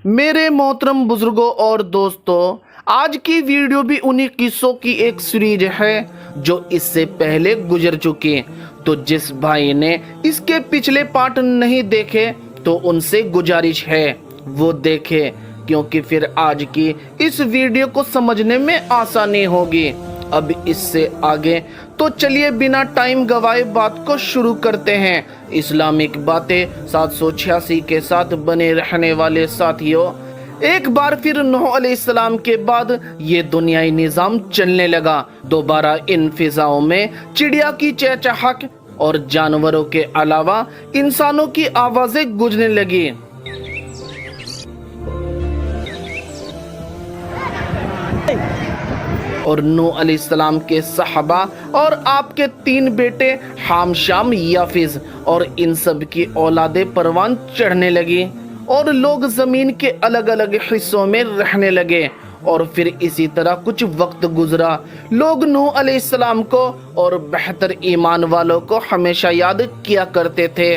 मेरे मोहतरम बुजुर्गों और दोस्तों, आज की वीडियो भी उन्हीं किस्सों की एक सीरीज है जो इससे पहले गुजर चुकी। तो जिस भाई ने इसके पिछले पार्ट नहीं देखे तो उनसे गुजारिश है वो देखे, क्योंकि फिर आज की इस वीडियो को समझने में आसानी होगी। अब इससे आगे तो चलिए बिना टाइम गवाए बात को शुरू करते हैं। इस्लामिक बातें 786 के साथ बने रहने वाले साथियों, एक बार फिर नूह अलैहिस्सलाम के बाद ये दुनियाई निज़ाम चलने लगा। दोबारा इन फिजाओं में चिड़िया की चहचहाट और जानवरों के अलावा इंसानों की आवाजें गूंजने लगी। और नूह अलैहिस्सलाम के सहाबा और आपके 3 बेटे हाम, शाम, याफिज और इन सब की औलादें परवान चढ़ने लगी और लोग जमीन के अलग अलग हिस्सों में रहने लगे। और फिर इसी तरह कुछ वक्त गुजरा। लोग नूह अलैहिस्सलाम को और बेहतर ईमान वालों को हमेशा याद किया करते थे।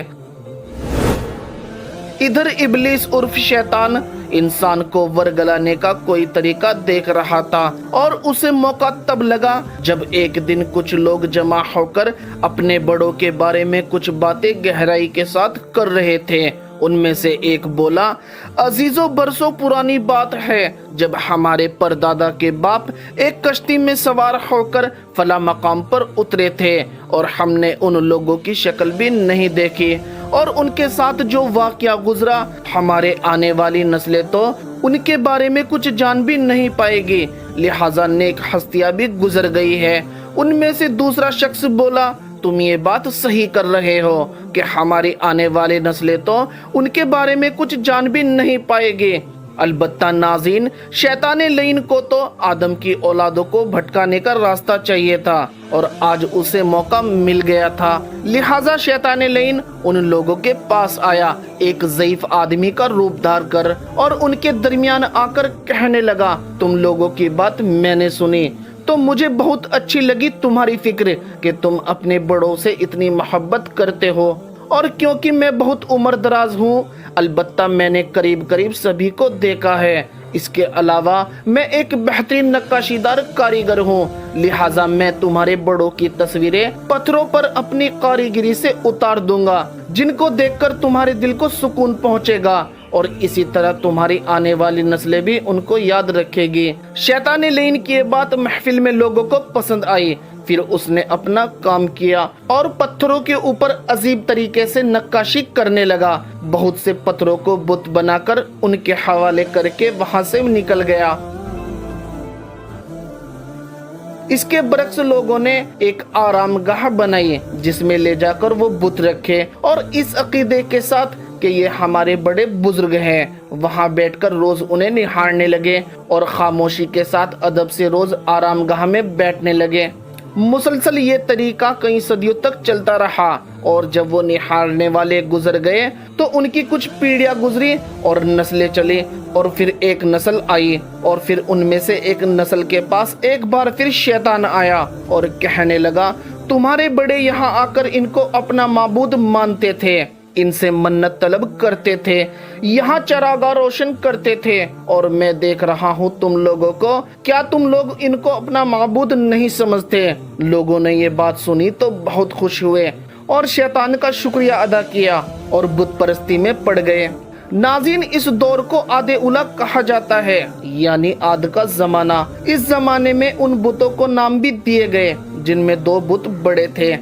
इधर इब्लीस उर्फ शैतान इंसान को वरगलाने का कोई तरीका देख रहा था और उसे मौका तब लगा जब एक दिन कुछ लोग जमा होकर अपने बड़ों के बारे में कुछ बातें गहराई के साथ कर रहे थे। उनमें से एक बोला, अजीजों, बरसों पुरानी बात है जब हमारे परदादा के बाप एक कश्ती में सवार होकर फला मकाम पर उतरे थे और हमने उन लोगों की शक्ल भी नहीं देखी और उनके साथ जो वाकया गुजरा, हमारे आने वाली नस्लें तो उनके बारे में कुछ जान भी नहीं पाएगी, लिहाजा नेक हस्तियां भी गुजर गई है। उनमें से दूसरा शख्स बोला, तुम ये बात सही कर रहे हो कि हमारी आने वाली नस्लें तो उनके बारे में कुछ जान भी नहीं पाएगी। अलबत्ता नाज़रीन, शैतान लईन को तो आदम की औलादों को भटकाने का रास्ता चाहिए था और आज उसे मौका मिल गया था। लिहाजा शैतान लईन उन लोगों के पास आया एक ज़ईफ आदमी का रूप धार कर और उनके दरमियान आकर कहने लगा, तुम लोगों की बात मैंने सुनी तो मुझे बहुत अच्छी लगी तुम्हारी फिक्र कि तुम अपने बड़ों से इतनी मोहब्बत करते हो, और क्योंकि मैं बहुत उम्र दराज हूँ, अलबत्ता मैंने करीब करीब सभी को देखा है। इसके अलावा मैं एक बेहतरीन नक्काशीदार कारीगर हूँ, लिहाजा मैं तुम्हारे बड़ों की तस्वीरें पत्थरों पर अपनी कारीगरी से उतार दूंगा, जिनको देखकर तुम्हारे दिल को सुकून पहुँचेगा और इसी तरह तुम्हारी आने वाली नस्लें भी उनको याद रखेगी। शैतान लईन की ये बात महफिल में लोगों को पसंद आई। फिर उसने अपना काम किया और पत्थरों के ऊपर अजीब तरीके से नक्काशी करने लगा। बहुत से पत्थरों को बुत बनाकर उनके हवाले करके वहां से निकल गया। इसके बरक्स लोगों ने एक आरामगाह बनाई जिसमें ले जाकर वो बुत रखे और इस अकीदे के साथ कि ये हमारे बड़े बुजुर्ग हैं, वहां बैठकर रोज उन्हें निहारने लगे और खामोशी के साथ अदब से रोज आरामगाह में बैठने लगे। मुसलसल ये तरीका कई सदियों तक चलता रहा और जब वो निहारने वाले गुजर गए तो उनकी कुछ पीढ़ियां गुजरी और नस्लें चली और फिर एक नस्ल आई और फिर उनमें से एक नस्ल के पास एक बार फिर शैतान आया और कहने लगा, तुम्हारे बड़े यहाँ आकर इनको अपना माबूद मानते थे, इनसे मन्नत तलब करते थे, यहाँ चरागाह रोशन करते थे और मैं देख रहा हूँ तुम लोगों को, क्या तुम लोग इनको अपना माबूद नहीं समझते? लोगों ने ये बात सुनी तो बहुत खुश हुए और शैतान का शुक्रिया अदा किया और बुत परस्ती में पड़ गए। नाज़रीन, इस दौर को आदे उला कहा जाता है, यानी आद का जमाना। इस जमाने में उन बुतों को नाम भी दिए गए जिनमें 2 बुत बड़े थे।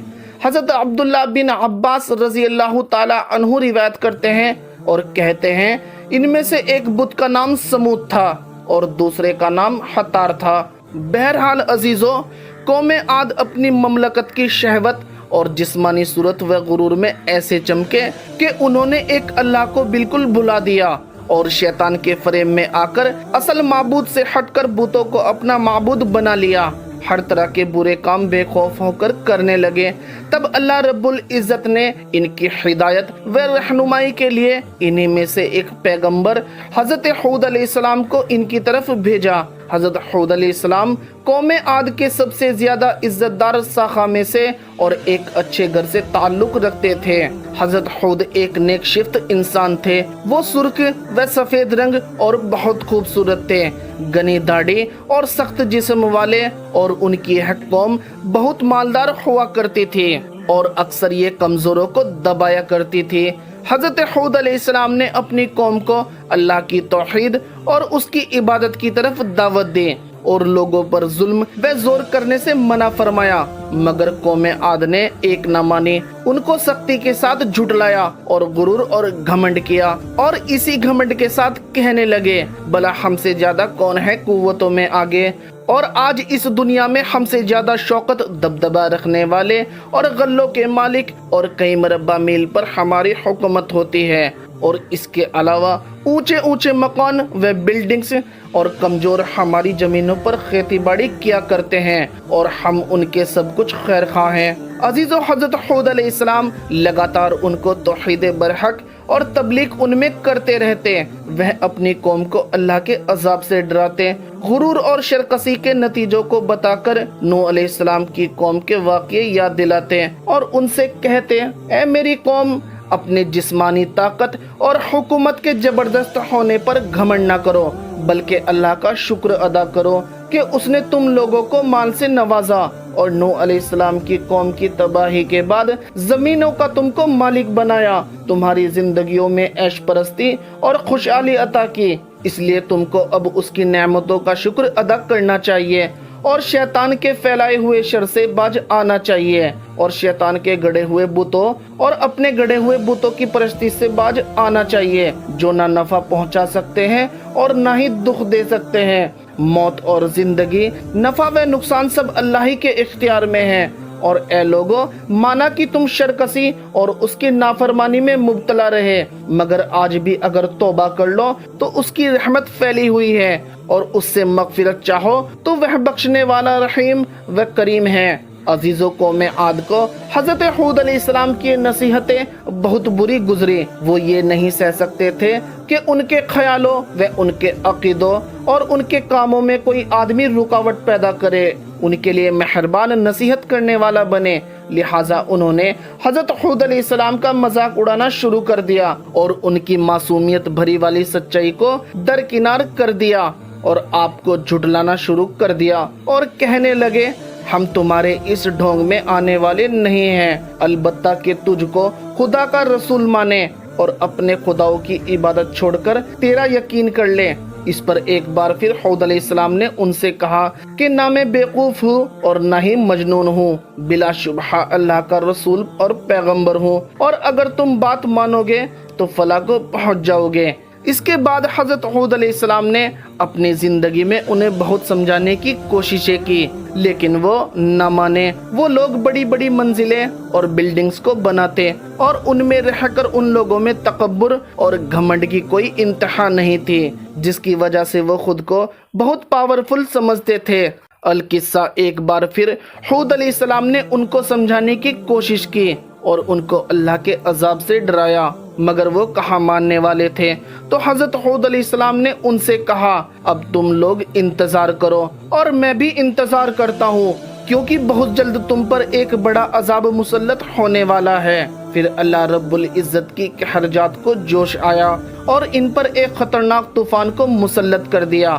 हज़रत अब्दुल्ला बिन अब्बास रज़ी अल्लाह ताला अन्हु रिवायत करते हैं और कहते हैं, इनमें से एक बुत का नाम समूद था और दूसरे का नाम हतार था। बहरहाल अजीजों, कौमे आद अपनी ममलकत की शहवत और जिस्मानी सूरत व गुरूर में ऐसे चमके कि उन्होंने एक अल्लाह को बिल्कुल भुला दिया और शैतान के फरेब में आकर असल माबूद से हटकर बुतों को अपना माबूद बना लिया। हर तरह के बुरे काम बेखौफ होकर करने लगे। तब अल्लाह रब्बुल इज़्ज़त ने इनकी हिदायत व रहनुमाई के लिए इन्हीं में से एक पैगंबर हज़रत हूद अलैहिस्सलाम को इनकी तरफ भेजा حضرت حود علیہ السلام قوم عاد کے سب سے زیادہ عزت دار ساخا میں سے اور ایک اچھے گھر سے تعلق رکھتے تھے۔ حضرت حود ایک نیک شفت انسان تھے۔ وہ سرخ و سفید رنگ اور بہت خوبصورت تھے، گھنی داڑھی اور سخت جسم والے، اور ان کی قوم بہت مالدار ہوا کرتی تھی اور اکثر یہ کمزوروں کو دبایا کرتی تھی۔ حضرت حود علیہ السلام نے اپنی قوم کو اللہ کی توحید اور اس کی عبادت کی طرف دعوت دی اور لوگوں پر ظلم و زور کرنے سے منع فرمایا، مگر قوم عاد نے ایک نہ مانی، ان کو سختی کے ساتھ جھٹلایا اور غرور اور گھمنڈ کیا، اور اسی گھمنڈ کے ساتھ کہنے لگے بھلا ہم سے زیادہ کون ہے قوتوں میں آگے، اور آج اس دنیا میں ہم سے زیادہ شوکت دبدبہ رکھنے والے اور غلوں کے مالک اور کئی مربع میل پر ہماری حکومت ہوتی ہے، اور اس کے علاوہ اونچے اونچے مکان و بلڈنگز اور کمزور ہماری زمینوں پر کھیتی باڑی کیا کرتے ہیں، اور ہم ان کے سب کچھ خیر خواہ ہیں۔ عزیزو، حضرت حود علیہ السلام لگاتار ان کو توحید برحق اور تبلیغ ان میں کرتے رہتے۔ وہ اپنی قوم کو اللہ کے عذاب سے ڈراتے، غرور اور شرکسی کے نتیجوں کو بتا کر نوح علیہ السلام کی قوم کے واقعے یاد دلاتے اور ان سے کہتے، اے میری قوم، اپنے جسمانی طاقت اور حکومت کے زبردست ہونے پر گھمنڈ نہ کرو، بلکہ اللہ کا شکر ادا کرو کہ اس نے تم لوگوں کو مال سے نوازا اور نوح علیہ السلام کی قوم کی تباہی کے بعد زمینوں کا تم کو مالک بنایا، تمہاری زندگیوں میں عیش پرستی اور خوشحالی عطا کی، اس لیے تم کو اب اس کی نعمتوں کا شکر ادا کرنا چاہیے اور شیطان کے پھیلائے ہوئے شر سے باز آنا چاہیے، اور شیطان کے گڑے ہوئے بتوں اور اپنے گڑے ہوئے بتوں کی پرستی سے باز آنا چاہیے، جو نہ نفع پہنچا سکتے ہیں اور نہ ہی دکھ دے سکتے ہیں۔ موت اور زندگی، نفع و نقصان سب اللہ ہی کے اختیار میں ہے، اور اے لوگو، مانا کہ تم شرکسی اور اس کی نافرمانی میں مبتلا رہے، مگر آج بھی اگر توبہ کر لو تو اس کی رحمت پھیلی ہوئی ہے، اور اس سے مغفرت چاہو تو وہ بخشنے والا رحیم و کریم ہے۔ عزیزو، قوم عاد کو حضرت حود علیہ السلام کی نصیحتیں بہت بری گزری۔ وہ یہ نہیں سہ سکتے تھے کہ ان کے خیالوں و ان کے عقیدوں اور ان کے کاموں میں کوئی آدمی رکاوٹ پیدا کرے، ان کے لیے مہربان نصیحت کرنے والا بنے، لہٰذا انہوں نے حضرت حود علیہ السلام کا مذاق اڑانا شروع کر دیا اور ان کی معصومیت بھری والی سچائی کو درکنار کر دیا اور آپ کو جھٹلانا شروع کر دیا، اور کہنے لگے ہم تمہارے اس ڈھونگ میں آنے والے نہیں ہیں، البتہ کہ تجھ کو خدا کا رسول مانے اور اپنے خداؤں کی عبادت چھوڑ کر تیرا یقین کر لے۔ اس پر ایک بار پھر حود علیہ السلام نے ان سے کہا کہ نہ میں بیوقوف ہوں اور نہ ہی مجنون ہوں، بلا شبہ اللہ کا رسول اور پیغمبر ہوں، اور اگر تم بات مانو گے تو فلاح کو پہنچ جاؤ گے۔ اس کے بعد حضرت حود علیہ السلام نے اپنی زندگی میں انہیں بہت سمجھانے کی کوششیں کی، لیکن وہ نہ مانے۔ وہ لوگ بڑی بڑی منزلیں اور بلڈنگز کو بناتے اور ان میں رہ کر ان لوگوں میں تکبر اور گھمنڈ کی کوئی انتہا نہیں تھی، جس کی وجہ سے وہ خود کو بہت پاورفل سمجھتے تھے۔ القصہ، ایک بار پھر حود علیہ السلام نے ان کو سمجھانے کی کوشش کی اور ان کو اللہ کے عذاب سے ڈرایا، مگر وہ کہاں ماننے والے تھے۔ تو حضرت حود علیہ السلام نے ان سے کہا اب تم لوگ انتظار کرو اور میں بھی انتظار کرتا ہوں، کیونکہ بہت جلد تم پر ایک بڑا عذاب مسلط ہونے والا ہے۔ پھر اللہ رب العزت کی قہر جات کو جوش آیا اور ان پر ایک خطرناک طوفان کو مسلط کر دیا،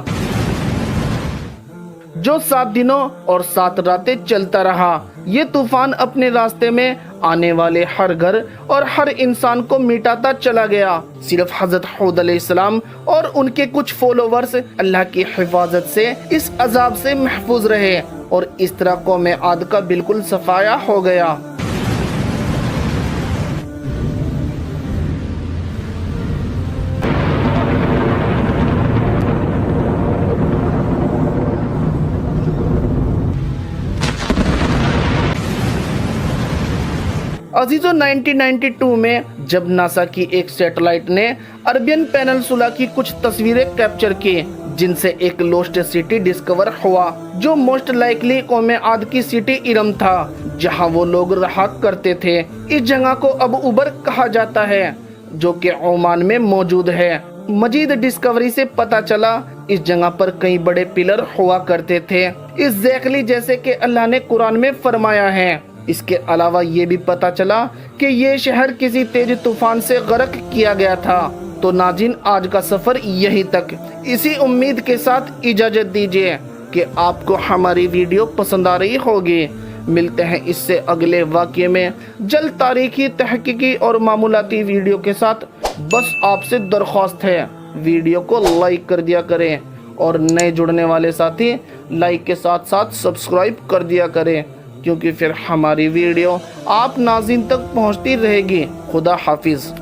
جو 7 دنوں اور 7 راتیں چلتا رہا۔ یہ طوفان اپنے راستے میں آنے والے ہر گھر اور ہر انسان کو مٹاتا چلا گیا۔ صرف حضرت حود علیہ السلام اور ان کے کچھ فالوورز اللہ کی حفاظت سے اس عذاب سے محفوظ رہے، اور اس طرح قوم عاد کا بالکل صفایا ہو گیا۔ عزیزو، 1992 میں جب ناسا کی ایک سیٹلائٹ نے عربین پیننسولا کی کچھ تصویریں کیپچر کی، جن سے ایک لوسٹ سٹی ڈسکور ہوا، جو موسٹ لائکلی قوم عاد کی سٹی ارم تھا، جہاں وہ لوگ رہا کرتے تھے۔ اس جگہ کو اب اوبر کہا جاتا ہے، جو کہ عمان میں موجود ہے۔ मजीद डिस्कवरी से पता चला इस जगह पर कई बड़े पिलर हुआ करते थे, एग्जैक्टली जैसे कि अल्लाह ने कुरान में फरमाया है। इसके अलावा ये भी पता चला कि ये शहर किसी तेज तूफान से गर्क किया गया था। तो नाज़रीन, आज का सफर यहीं तक। इसी उम्मीद के साथ इजाजत दीजिए कि आपको हमारी वीडियो पसंद आ रही होगी। मिलते हैं इससे अगले वाक़ये में जल्द तारीखी, तहकीकी और मामूलाती वीडियो के साथ। बस आपसे दरख्वास्त है, वीडियो को लाइक कर दिया करें और नए जुड़ने वाले साथी लाइक के साथ साथ सब्सक्राइब कर दिया करें, क्योंकि फिर हमारी वीडियो आप नाज़रीन तक पहुंचती रहेगी। खुदा हाफिज़।